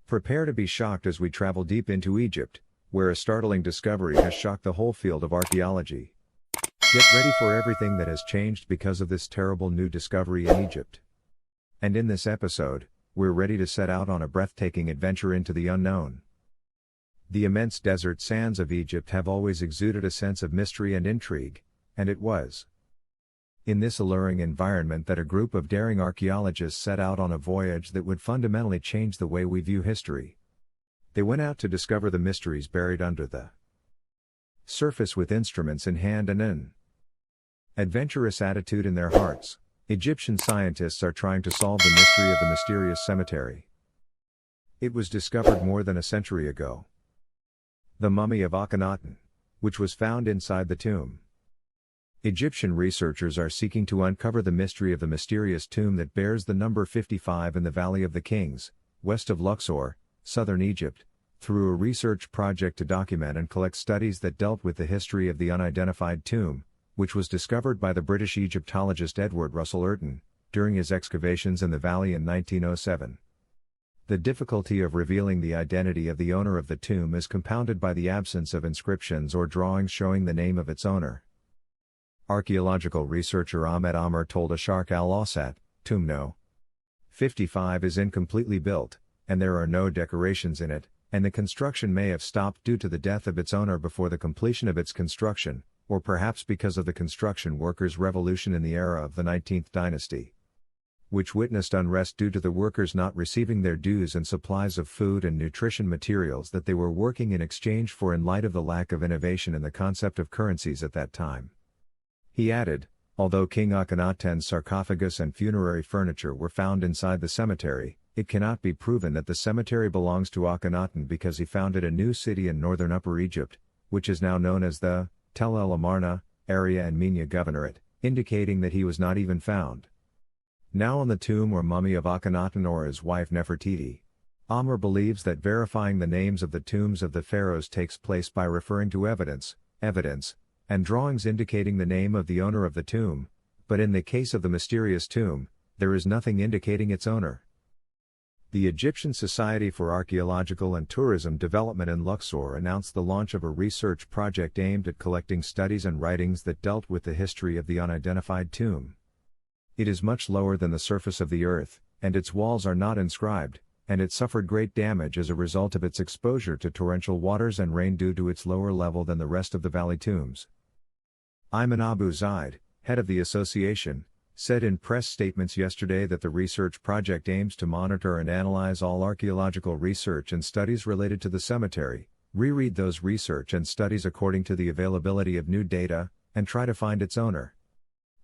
Prepare to be shocked as we travel deep into Egypt, where a startling discovery has shocked the whole field of archaeology. Get ready for everything that has changed because of this terrible new discovery in Egypt. And in this episode, we're ready to set out on a breathtaking adventure into the unknown. The immense desert sands of Egypt have always exuded a sense of mystery and intrigue, and it was in this alluring environment that a group of daring archaeologists set out on a voyage that would fundamentally change the way we view history. They went out to discover the mysteries buried under the surface with instruments in hand and an adventurous attitude in their hearts. Egyptian scientists are trying to solve the mystery of the mysterious cemetery. It was discovered more than a century ago. The mummy of Akhenaten, which was found inside the tomb. Egyptian researchers are seeking to uncover the mystery of the mysterious tomb that bears the number 55 in the Valley of the Kings, west of Luxor, southern Egypt, through a research project to document and collect studies that dealt with the history of the unidentified tomb, which was discovered by the British Egyptologist Edward Russell Urton, during his excavations in the valley in 1907. The difficulty of revealing the identity of the owner of the tomb is compounded by the absence of inscriptions or drawings showing the name of its owner. Archaeological researcher Ahmed Amr told Asharq al-Awsat, Tomb No. 55 is incompletely built, and there are no decorations in it, and the construction may have stopped due to the death of its owner before the completion of its construction, or perhaps because of the construction workers' revolution in the era of the 19th dynasty, which witnessed unrest due to the workers not receiving their dues and supplies of food and nutrition materials that they were working in exchange for in light of the lack of innovation in the concept of currencies at that time. He added, although King Akhenaten's sarcophagus and funerary furniture were found inside the cemetery, it cannot be proven that the cemetery belongs to Akhenaten because he founded a new city in northern Upper Egypt, which is now known as the Tel El Amarna area and Minya Governorate, indicating that he was not even found now on the tomb or mummy of Akhenaten or his wife Nefertiti. Amr believes that verifying the names of the tombs of the pharaohs takes place by referring to evidence, and drawings indicating the name of the owner of the tomb, but in the case of the mysterious tomb, there is nothing indicating its owner. The Egyptian Society for Archaeological and Tourism Development in Luxor announced the launch of a research project aimed at collecting studies and writings that dealt with the history of the unidentified tomb. It is much lower than the surface of the earth, and its walls are not inscribed, and it suffered great damage as a result of its exposure to torrential waters and rain due to its lower level than the rest of the valley tombs. Ayman Abu Zaid, head of the association, said in press statements yesterday that the research project aims to monitor and analyze all archaeological research and studies related to the cemetery, reread those research and studies according to the availability of new data, and try to find its owner.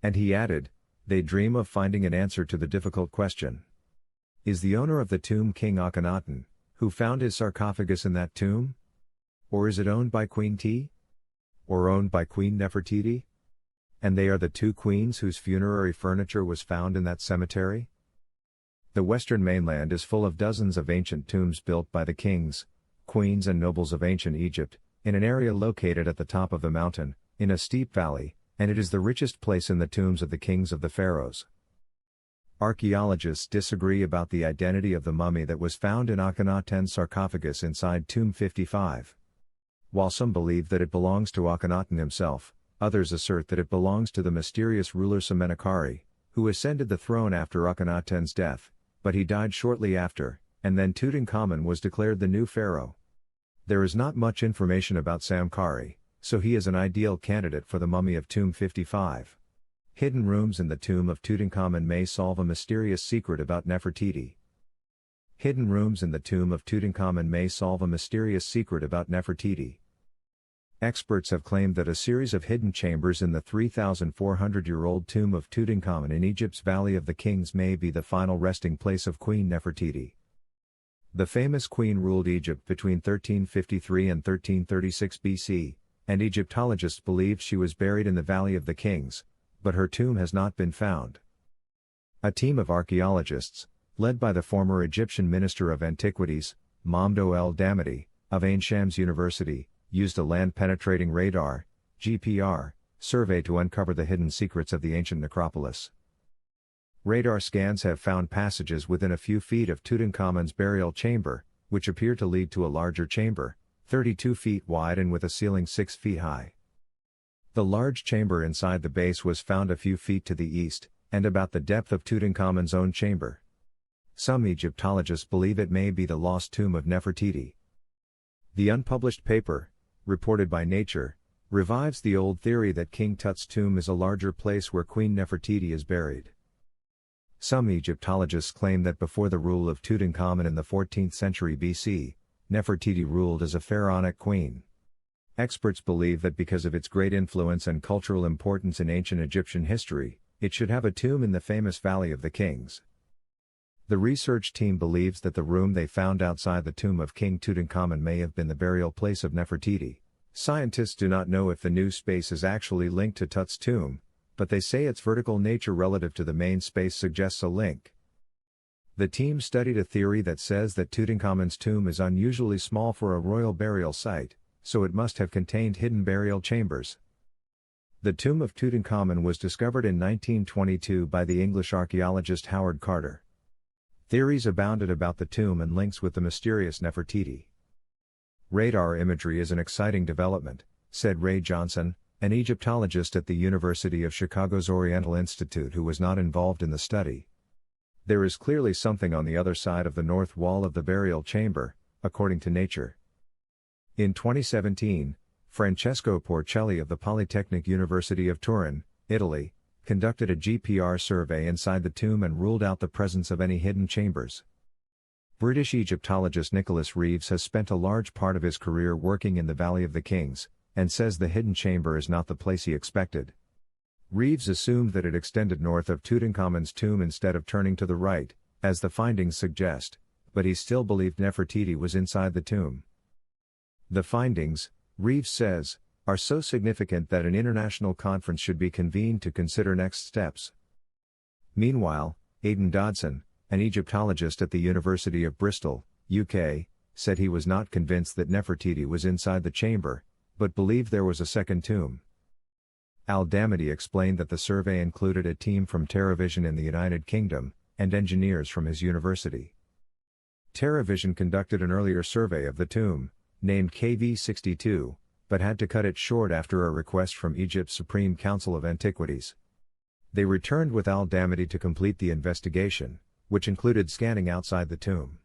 And he added, they dream of finding an answer to the difficult question. Is the owner of the tomb King Akhenaten, who found his sarcophagus in that tomb? Or is it owned by Queen T? Or owned by Queen Nefertiti? And they are the two queens whose funerary furniture was found in that cemetery? The western mainland is full of dozens of ancient tombs built by the kings, queens and nobles of ancient Egypt, in an area located at the top of the mountain, in a steep valley, and it is the richest place in the tombs of the kings of the pharaohs. Archaeologists disagree about the identity of the mummy that was found in Akhenaten's sarcophagus inside Tomb 55. While some believe that it belongs to Akhenaten himself, others assert that it belongs to the mysterious ruler Semenekari, who ascended the throne after Akhenaten's death, but he died shortly after, and then Tutankhamun was declared the new pharaoh. There is not much information about Samkari, so he is an ideal candidate for the mummy of Tomb 55. Hidden rooms in the tomb of Tutankhamun may solve a mysterious secret about Nefertiti. Hidden rooms in the tomb of Tutankhamun may solve a mysterious secret about Nefertiti. Experts have claimed that a series of hidden chambers in the 3,400-year-old tomb of Tutankhamun in Egypt's Valley of the Kings may be the final resting place of Queen Nefertiti. The famous queen ruled Egypt between 1353 and 1336 BC, and Egyptologists believe she was buried in the Valley of the Kings, but her tomb has not been found. A team of archaeologists, led by the former Egyptian Minister of Antiquities, Mamdouh el-Damati, of Ain Shams University, used a land-penetrating radar (GPR) survey to uncover the hidden secrets of the ancient necropolis. Radar scans have found passages within a few feet of Tutankhamun's burial chamber, which appear to lead to a larger chamber, 32 feet wide and with a ceiling 6 feet high. The large chamber inside the base was found a few feet to the east, and about the depth of Tutankhamun's own chamber. Some Egyptologists believe it may be the lost tomb of Nefertiti. The unpublished paper, reported by Nature, revives the old theory that King Tut's tomb is a larger place where Queen Nefertiti is buried. Some Egyptologists claim that before the rule of Tutankhamun in the 14th century BC, Nefertiti ruled as a pharaonic queen. Experts believe that because of its great influence and cultural importance in ancient Egyptian history, it should have a tomb in the famous Valley of the Kings. The research team believes that the room they found outside the tomb of King Tutankhamun may have been the burial place of Nefertiti. Scientists do not know if the new space is actually linked to Tut's tomb, but they say its vertical nature relative to the main space suggests a link. The team studied a theory that says that Tutankhamun's tomb is unusually small for a royal burial site, so it must have contained hidden burial chambers. The tomb of Tutankhamun was discovered in 1922 by the English archaeologist Howard Carter. Theories abounded about the tomb and links with the mysterious Nefertiti. Radar imagery is an exciting development, said Ray Johnson, an Egyptologist at the University of Chicago's Oriental Institute who was not involved in the study. There is clearly something on the other side of the north wall of the burial chamber, according to Nature. In 2017, Francesco Porcelli of the Polytechnic University of Turin, Italy, conducted a GPR survey inside the tomb and ruled out the presence of any hidden chambers. British Egyptologist Nicholas Reeves has spent a large part of his career working in the Valley of the Kings, and says the hidden chamber is not the place he expected. Reeves assumed that it extended north of Tutankhamun's tomb instead of turning to the right, as the findings suggest, but he still believed Nefertiti was inside the tomb. The findings, Reeves says, are so significant that an international conference should be convened to consider next steps. Meanwhile, Aidan Dodson, an Egyptologist at the University of Bristol, UK, said he was not convinced that Nefertiti was inside the chamber, but believed there was a second tomb. Al Damity explained that the survey included a team from TerraVision in the United Kingdom, and engineers from his university. TerraVision conducted an earlier survey of the tomb, named KV-62, but had to cut it short after a request from Egypt's Supreme Council of Antiquities. They returned with Al Damity to complete the investigation, which included scanning outside the tomb.